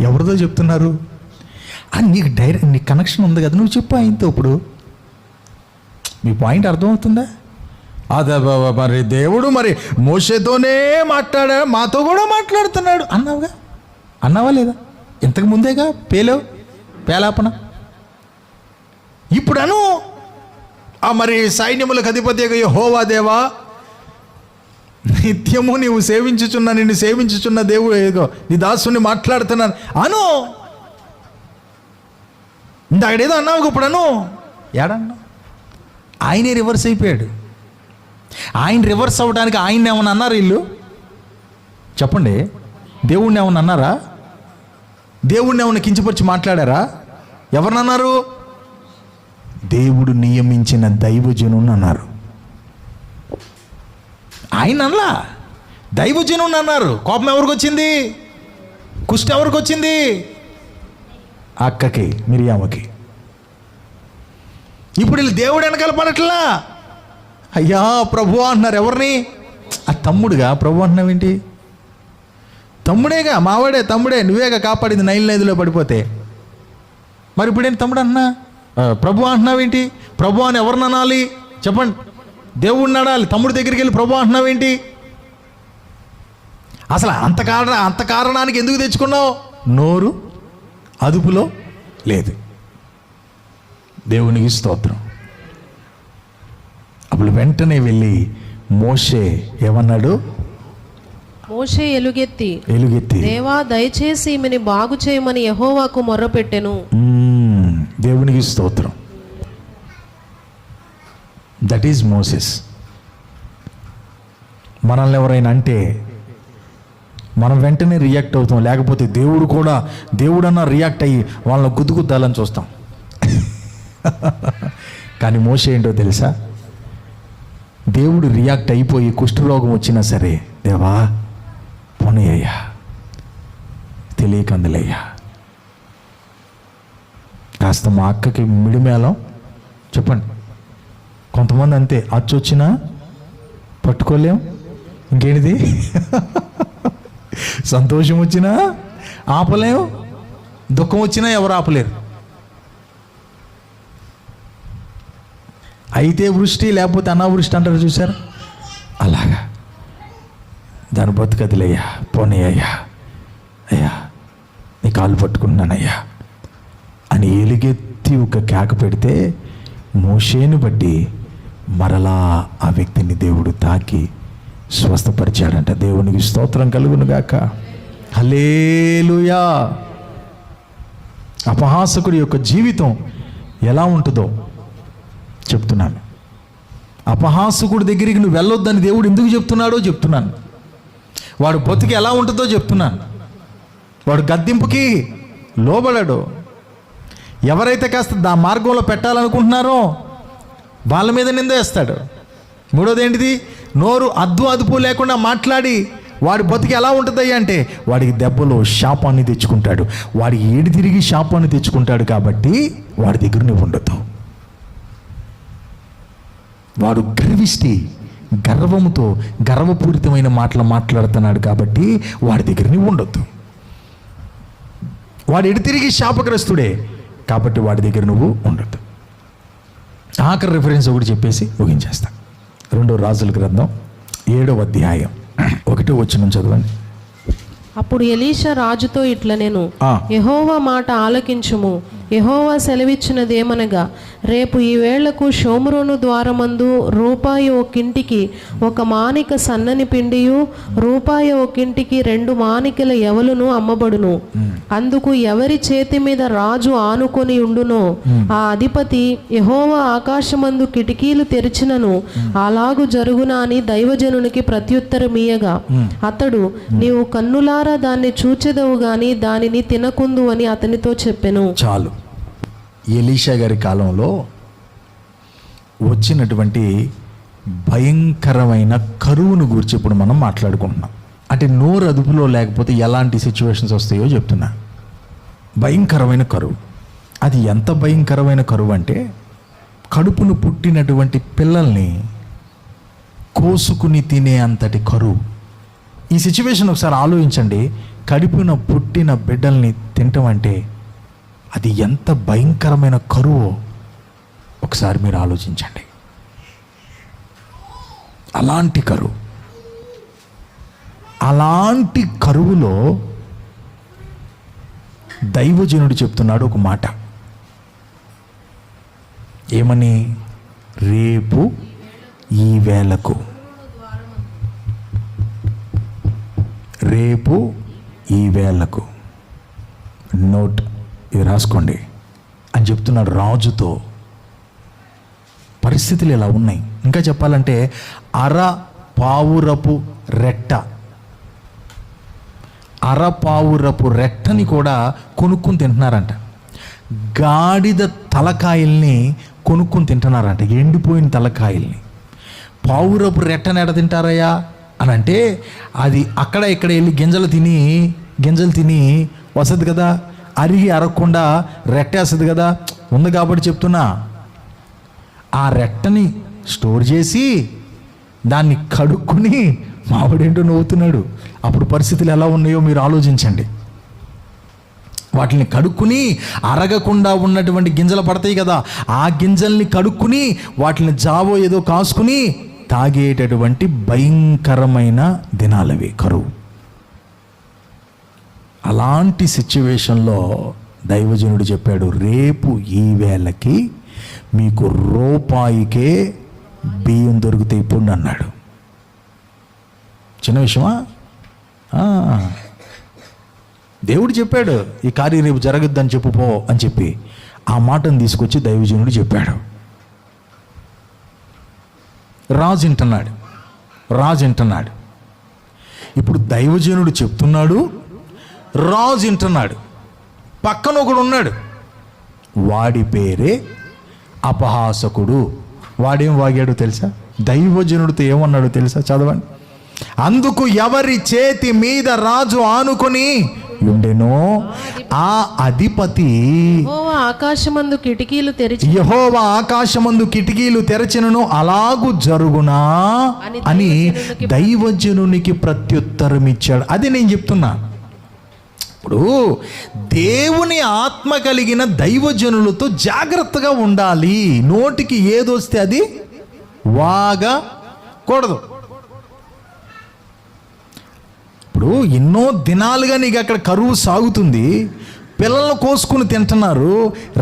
ఎవరితో చెప్తున్నారు? నీకు నీకు కనెక్షన్ ఉంది కదా, నువ్వు చెప్పు ఆయనతో. ఇప్పుడు మీ పాయింట్ అర్థమవుతుందా? అదే మరి దేవుడు మరి మోషేతోనే మాట్లాడా, మాతో కూడా మాట్లాడుతున్నాడు అన్నావా లేదా? ఇంతకు ముందేగా పేలాపన. ఇప్పుడు మరి సైన్యములకు అధిపతి యెహోవా దేవా, నిత్యము నిన్ను సేవించుచున్న దేవుడు ఏదో నీ దాసుని మాట్లాడుతున్నాను ఇందాకడేదో అన్నావు, ఇప్పుడు ఏడన్నా? ఆయనే రివర్స్ అయిపోయాడు. ఆయన రివర్స్ అవ్వడానికి ఆయన ఏమన్నా అన్నారు వీళ్ళు? చెప్పండి, దేవుణ్ణి ఏమన్నా అన్నారా? దేవుణ్ణి ఏమన్నా కించపరిచి మాట్లాడారా? ఎవరినన్నారు? దేవుడు నియమించిన దైవజనుని అన్నారు. ఆయన అనలా, దైవజనుని అన్నారు. కోపం ఎవరికి వచ్చింది? కుష్ఠ ఎవరికి వచ్చింది? అక్కకి, మిరియామకి. ఇప్పుడు వీళ్ళు దేవుడు వెనకాల పడట్లా. అయ్యా ప్రభు అంటున్నారు. ఎవరిని? ఆ తమ్ముడుగా ప్రభు అంటున్నావేంటి? తమ్ముడేగా, మావాడే, తమ్ముడే, నువ్వేగా కాపాడింది నైల్ నదిలో పడిపోతే. మరి ఇప్పుడేంటి తమ్ముడు అంటున్నా? ప్రభు అంటున్నావేంటి? ప్రభు అని ఎవరిని అనాలి చెప్పండి? దేవుడిని అనాలి. తమ్ముడి దగ్గరికి వెళ్ళి ప్రభు అంటున్నావేంటి? అసలు అంత కారణానికి ఎందుకు తెచ్చుకున్నావు? నోరు అదుపులో లేదు. దేవునికి స్తోత్రం. అప్పుడు వెంటనే వెళ్ళి మోషే ఏమన్నాడు? మోషే ఎలుగెత్తి దేవా దయచేసి ఈమెని బాగు చేయమని యెహోవాకు మొర్రపెట్టెను. దేవునికి స్తోత్రం. That is Moses. మనల్ని ఎవరైనా అంటే మనం వెంటనే రియాక్ట్ అవుతాం. లేకపోతే దేవుడన్నా రియాక్ట్ అయ్యి వాళ్ళని గుద్దుగుద్దాలని చూస్తాం. కానీ మోషే ఏంటో తెలుసా? దేవుడు రియాక్ట్ అయిపోయి కుష్ఠరోగం వచ్చినా సరే, దేవా పోనీ అయ్యా, తెలియకందులయ్యా, కాస్త మా అక్కకి మిడిమేళం చెప్పండి. కొంతమంది అంతే, అచ్చొచ్చినా పట్టుకోలేం. ఇంకేంటిది? సంతోషం వచ్చినా ఆపలేం, దుఃఖం వచ్చినా ఎవరు ఆపలేరు. అయితే వృష్టి లేకపోతే అనావృష్టి అంటారు చూసారు, అలాగా దాని బతుకదిలయ్యా, పోనీ అయ్యా, అయ్యా నీ కాళ్ళు పట్టుకుంటున్నానయ్యా అని ఎలుగెత్తి ఒక కేక పెడితే మోషేను బట్టి మరలా ఆ వ్యక్తిని దేవుడు తాకి స్వస్థపరిచాడంట. దేవునికి స్తోత్రం కలుగును గాక. హల్లెలూయా. అపహాసకుడి యొక్క జీవితం ఎలా ఉంటుందో చెప్తున్నాను. అపహాసకుడి దగ్గరికి నువ్వు వెళ్ళొద్దని దేవుడు ఎందుకు చెప్తున్నాడో చెప్తున్నాను. వాడు బతుకు ఎలా ఉంటుందో చెప్తున్నాను. వాడు గద్దింపుకి లోబడాడు. ఎవరైతే కాస్త ఆ మార్గంలో పెట్టాలనుకుంటున్నారో వాళ్ళ మీద నింద వేస్తాడు. మూడోది ఏంటిది? నోరు అదుపు లేకుండా మాట్లాడి వాడి బతుకు ఎలా ఉంటుంది అంటే వాడికి దెబ్బలో శాపాన్ని తెచ్చుకుంటాడు. వాడికి ఏడి తిరిగి శాపాన్ని తెచ్చుకుంటాడు. కాబట్టి వాడి దగ్గర నువ్వు ఉండదు. వాడు గర్వంతో గర్వపూరితమైన మాటలు మాట్లాడుతున్నాడు. కాబట్టి వాడి దగ్గర నువ్వు ఉండొద్దు. వాడు ఎడి తిరిగి శాపగ్రస్తుడే. కాబట్టి వాడి దగ్గర నువ్వు ఉండొద్దు. ఆఖరి రిఫరెన్స్ ఒకటి చెప్పేసి ముగించేస్తా. 2 రాజుల గ్రంథం 7వ అధ్యాయం 1వ వచనం చదవండి. అప్పుడు ఎలీషా రాజుతో ఇట్లా నేను యెహోవా మాట ఆలకించుము. యెహోవా సెలవిచ్చినదేమనగా, రేపు ఈ వేళకు షోమ్రోను ద్వారమందు రూపాయి ఒక్కింటికి 1 మానిక సన్నని పిండియు రూపాయి ఒక్కింటికి 2 మానికల యవలును అమ్మబడును. అందుకు ఎవరి చేతి మీద రాజు ఆనుకొని ఉండునో ఆ అధిపతి యెహోవా ఆకాశమందు కిటికీలు తెరిచినను అలాగు జరుగునా అని దైవజనునికి ప్రత్యుత్తరమీయగా అతడు, నీవు కన్నులారా దాన్ని చూచెదవు గాని దానిని తినకుందు అని అతనితో చెప్పెను. చాలు. ఎలీషా గారి కాలంలో వచ్చినటువంటి భయంకరమైన కరువును గురించి ఇప్పుడు మనం మాట్లాడుకుంటున్నాం. అంటే నోరు అదుపులో లేకపోతే ఎలాంటి సిచ్యువేషన్స్ వస్తాయో చెప్తున్నా. భయంకరమైన కరువు. అది ఎంత భయంకరమైన కరువు అంటే కడుపును పుట్టినటువంటి పిల్లల్ని కోసుకుని తినే అంతటి కరువు. ఈ సిచ్యువేషన్ ఒకసారి ఆలోచించండి. కడుపున పుట్టిన బిడ్డల్ని తినటం అంటే అది ఎంత భయంకరమైన కరువో ఒకసారి మీరు ఆలోచించండి. అలాంటి కరువు. అలాంటి కరువులో దైవజనుడు చెప్తున్నాడు ఒక మాట. ఏమని? రేపు ఈ వేళకు, రేపు ఈ వేళకు, నోట్ ఇది రాసుకోండి అని చెప్తున్నాడు రాజుతో. పరిస్థితులు ఇలా ఉన్నాయి. ఇంకా చెప్పాలంటే అరపావురపు రెట్టని కూడా కొనుక్కుని తింటున్నారంట. గాడిద తలకాయల్ని కొనుక్కుని తింటున్నారంట. ఎండిపోయిన తలకాయల్ని. పావురపు రెట్టని ఎడ తింటారయ్యా అని అంటే అది అక్కడ ఇక్కడ వెళ్ళి గింజలు తిని వసది కదా, అరిగి అరగకుండా రెట్టేస్తుంది కదా. ఉంది కాబట్టి చెప్తున్నా, ఆ రెట్టని స్టోర్ చేసి దాన్ని కడుక్కుని మావిడేంటో నవ్వుతున్నాడు. అప్పుడు పరిస్థితులు ఎలా ఉన్నాయో మీరు ఆలోచించండి. వాటిని కడుక్కుని అరగకుండా ఉన్నటువంటి గింజలు పడతాయి కదా, ఆ గింజల్ని కడుక్కుని వాటిని జావో ఏదో కాసుకుని తాగేటటువంటి భయంకరమైన దినాలవి కరువు. అలాంటి సిచ్యువేషన్లో దైవజనుడు చెప్పాడు, రేపు ఈ వేళకి మీకు రూపాయికే బియ్యం దొరికితే ఇప్పుడు అన్నాడు. చిన్న విషయమా? దేవుడు చెప్పాడు ఈ కార్యం రేపు జరగద్దని చెప్పుపో అని చెప్పి ఆ మాటను తీసుకొచ్చి దైవజనుడు చెప్పాడు. రాజు వింటున్నాడు. ఇప్పుడు దైవజనుడు చెప్తున్నాడు, రాజు వింటున్నాడు. పక్కన ఒకడు ఉన్నాడు, వాడి పేరే అపహాసకుడు. వాడేం వాగాడో తెలుసా? దైవజనుడితో ఏమన్నాడో తెలుసా? చదవండి. అందుకు ఎవరి చేతి మీద రాజు ఆనుకొని ఉండెనో ఆ అధిపతి యెహోవా ఆకాశమందు కిటికీలు తెరచినను అలాగు జరుగునా అని దైవజనునికి ప్రత్యుత్తరం ఇచ్చాడు. అది నేను చెప్తున్నా. ఇప్పుడు దేవుని ఆత్మ కలిగిన దైవజనులతో జాగ్రత్తగా ఉండాలి. నోటికి ఏదొస్తే అది వాగకూడదు. ఇప్పుడు ఎన్నో దినాలుగా నీకు అక్కడ కరువు సాగుతుంది. పిల్లలను కోసుకుని తింటున్నారు,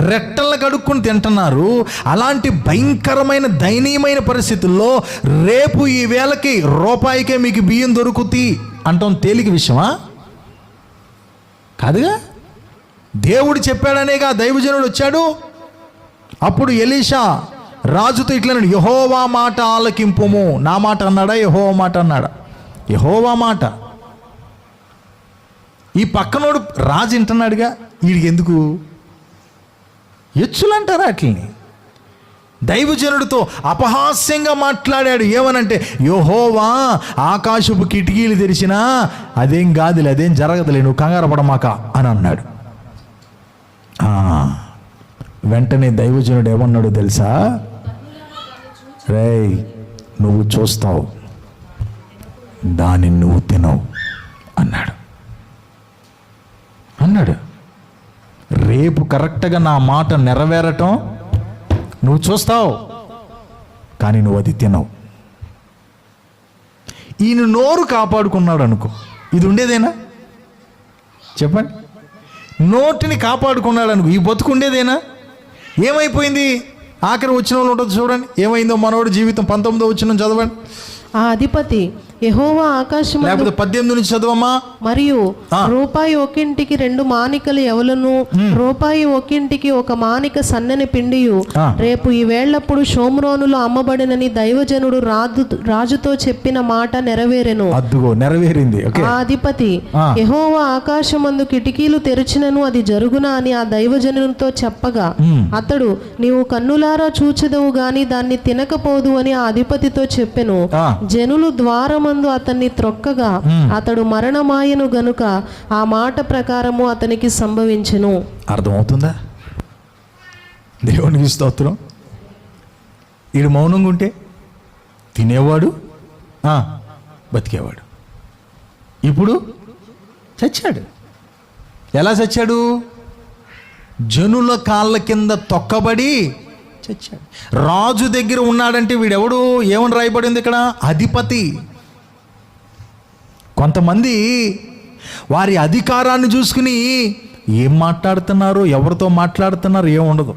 రెట్టలను కడుక్కుని తింటున్నారు. అలాంటి భయంకరమైన దయనీయమైన పరిస్థితుల్లో రేపు ఈ వేళకి రూపాయికే మీకు బియ్యం దొరుకుతాయి అంటాం తేలిక విషయమా? కాదుగా. దేవుడు చెప్పాడనేగా దైవజనుడు వచ్చాడు. అప్పుడు ఎలీషా రాజుతో ఇట్లన్నాడు, యెహోవా మాట ఆలకింపుము. నా మాట అన్నాడా? యెహోవా మాట అన్నాడా? యెహోవా మాట. ఈ పక్కనోడు రాజు వింటున్నాడుగా, వీడికి ఎందుకు ఎచ్చులు అంటారా అట్లని? దైవజనుడితో అపహాస్యంగా మాట్లాడాడు. ఏమనంటే, యెహోవా ఆకాశపు కిటికీలు తెరిచినా అదేం కాదులే, అదేం జరగదులే, నువ్వు కంగారు పడమాక అని అన్నాడు. వెంటనే దైవజనుడు ఏమన్నాడు తెలుసా? రేయ్, నువ్వు చూస్తావు, దాన్ని నువ్వు తినవు అన్నాడు. రేపు కరెక్ట్గా నా మాట నెరవేరటం నువ్వు చూస్తావు, కానీ నువ్వు అది తినవు. ఈయన నోరు కాపాడుకున్నాడు అనుకో, ఇది ఉండేదేనా? చెప్పండి. నోటిని కాపాడుకున్నాడు అనుకో, ఈ బతుకు ఉండేదేనా? ఏమైపోయింది? ఆఖరి వచ్చిన వాళ్ళు ఉంటుంది చూడండి, ఏమైందో మనోడి జీవితం. 19వ వచనం చదవండి. ఆ అధిపతి యెహోవా ఆకాశం, లేకపోతే 18 నుంచి చదవమ్మా. మరియు రూపాయి ఒకింటికి 2 మానికలు ఎవలను, రూపాయి ఒకింటికి 1 మానిక సన్నని పిండియు రేపు ఈ వేళ్లప్పుడు షోమ్రోనులో అమ్మబడినని దైవజనుడు రాజుతో చెప్పిన మాట నెరవేరెను. అద్దుగో నెరవేరింది. ఆ అధిపతి యెహోవా ఆకాశమందు కిటికీలు తెరిచినను అది జరుగునా అని ఆ దైవజనునితో చెప్పగా, అతడు నీవు కన్నులారా చూచెదవు గాని దాన్ని తినకపోదు అని ఆ అధిపతితో చెప్పెను. జనులు ద్వారమందు అతన్ని త్రొక్కగా అతడు మరణమాయను గనుక ఆ మాట ప్రకారము అతనికి సంభవించెను. అర్థమవుతుందా? దేవునికి స్తోత్రం. వీడు మౌనంగా ఉంటే తినేవాడు, బతికేవాడు. ఇప్పుడు చచ్చాడు. ఎలా చచ్చాడు? జనుల కాళ్ళ కింద తొక్కబడి చచ్చాడు. రాజు దగ్గర ఉన్నాడంటే వీడెవడు? ఏమని రాయబడింది ఇక్కడ? అధిపతి. కొంతమంది వారి అధికారాన్ని చూసుకుని ఏం మాట్లాడుతున్నారో, ఎవరితో మాట్లాడుతున్నారో ఏం ఉండదు.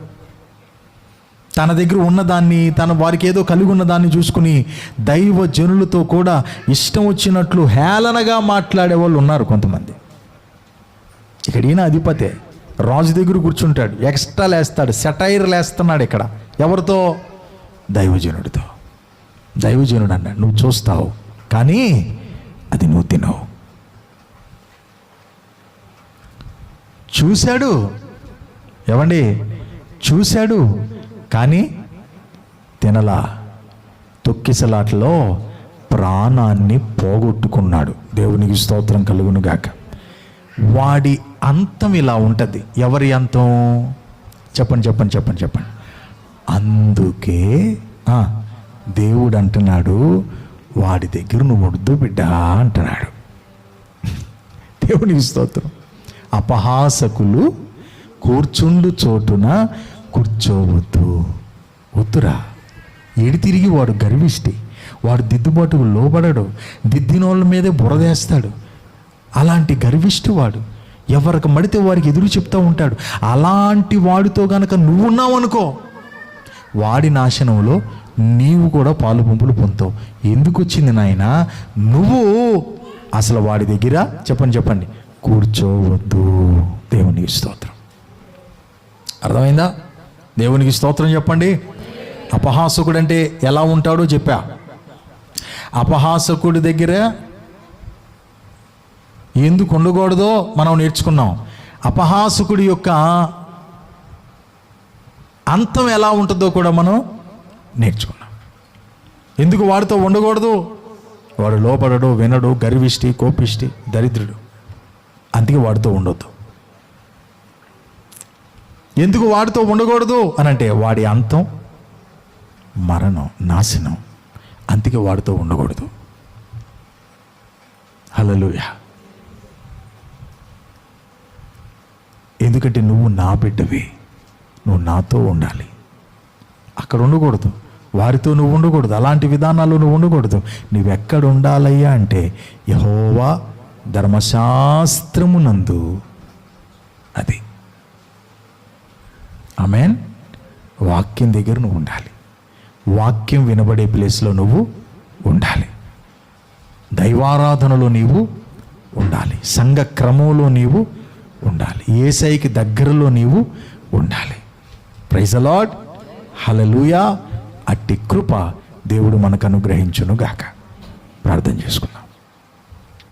తన దగ్గర ఉన్నదాన్ని, వారికి ఏదో కలిగి ఉన్నదాన్ని చూసుకుని దైవ జనులతో కూడా ఇష్టం వచ్చినట్లు హేళనగా మాట్లాడే వాళ్ళు ఉన్నారు కొంతమంది. ఇక్కడ ఈయన అధిపతే, రాజు దగ్గర కూర్చుంటాడు, ఎక్స్ట్రా లేస్తాడు, సెటైర్ లేస్తున్నాడు. ఇక్కడ ఎవరితో? దైవజనుడితో. దైవజనుడు అన్నాడు, నువ్వు చూస్తావు కానీ అది నువ్వు తినవు. చూశాడు, ఏమండి? చూశాడు కానీ తినలా. తొక్కిసలాటలో ప్రాణాన్ని పోగొట్టుకున్నాడు. దేవునికి స్తోత్రం కలుగును గాక. వాడి అంతం ఇలా ఉంటుంది. ఎవరి అంతం? చెప్పండి. అందుకే దేవుడు అంటున్నాడు, వాడి దగ్గర నువ్వు వద్దు బిడ్డ అంటున్నాడు. దేవునికి స్తోత్రం. అపహాసకులు కూర్చుండు చోటున కూర్చోవద్దు. వద్దురా. ఏడి తిరిగి వాడు గర్విష్టి, వాడు దిద్దుబాటుకు లోబడడు, దిద్దినోళ్ళ మీదే బురదేస్తాడు. అలాంటి గర్విష్టి వాడు ఎవరికి మడితే వారికి ఎదురు చెప్తూ ఉంటాడు. అలాంటి వాడితో గనక నువ్వు ఉన్నావు అనుకో, వాడి నాశనంలో నీవు కూడా పాలు పంపులు పొందుతావు. ఎందుకు వచ్చింది నాయన? నువ్వు అసలు వాడి దగ్గర చెప్పండి కూర్చోవద్దు. దేవునికి స్తోత్రం. అర్థమైందా? దేవునికి స్తోత్రం చెప్పండి. అపహాసకుడు అంటే ఎలా ఉంటాడో చెప్పా. అపహాసకుడి దగ్గర ఎందుకు ఉండకూడదో మనం నేర్చుకున్నాం. అపహాసకుడి యొక్క అంతం ఎలా ఉంటుందో కూడా మనం నేర్చుకున్నాం. ఎందుకు వాడితో ఉండకూడదు? వాడు లోపడడు, వినడు, గర్విష్టి, కోపిష్టి, దరిద్రుడు. అందుకే వాడితో ఉండొద్దు. ఎందుకు వాడితో ఉండకూడదు అనంటే వాడి అంతం మరణం, నాశనం. అందుకే వాడితో ఉండకూడదు. హల్లెలూయా. ఎందుకంటే నువ్వు నా బిడ్డవి, నువ్వు నాతో ఉండాలి. అక్కడ ఉండకూడదు, వారితో నువ్వు ఉండకూడదు, అలాంటి విధానాల్లో నువ్వు ఉండకూడదు. నువ్వెక్కడ ఉండాలయ్యా అంటే యెహోవా ధర్మశాస్త్రమునందు. అది ఆమేన్. వాక్యం దగ్గర నువ్వు ఉండాలి. వాక్యం వినబడే ప్లేస్లో నువ్వు ఉండాలి. దైవారాధనలో నీవు ఉండాలి. సంఘ క్రమంలో నీవు ఉండాలి. యేసయ్యకి దగ్గరలో నీవు ఉండాలి. Praise the lord. హల్లెలూయా. అట్టి కృప దేవుడు మనకు అనుగ్రహించును గాక. ప్రార్థన చేసుకుందాం.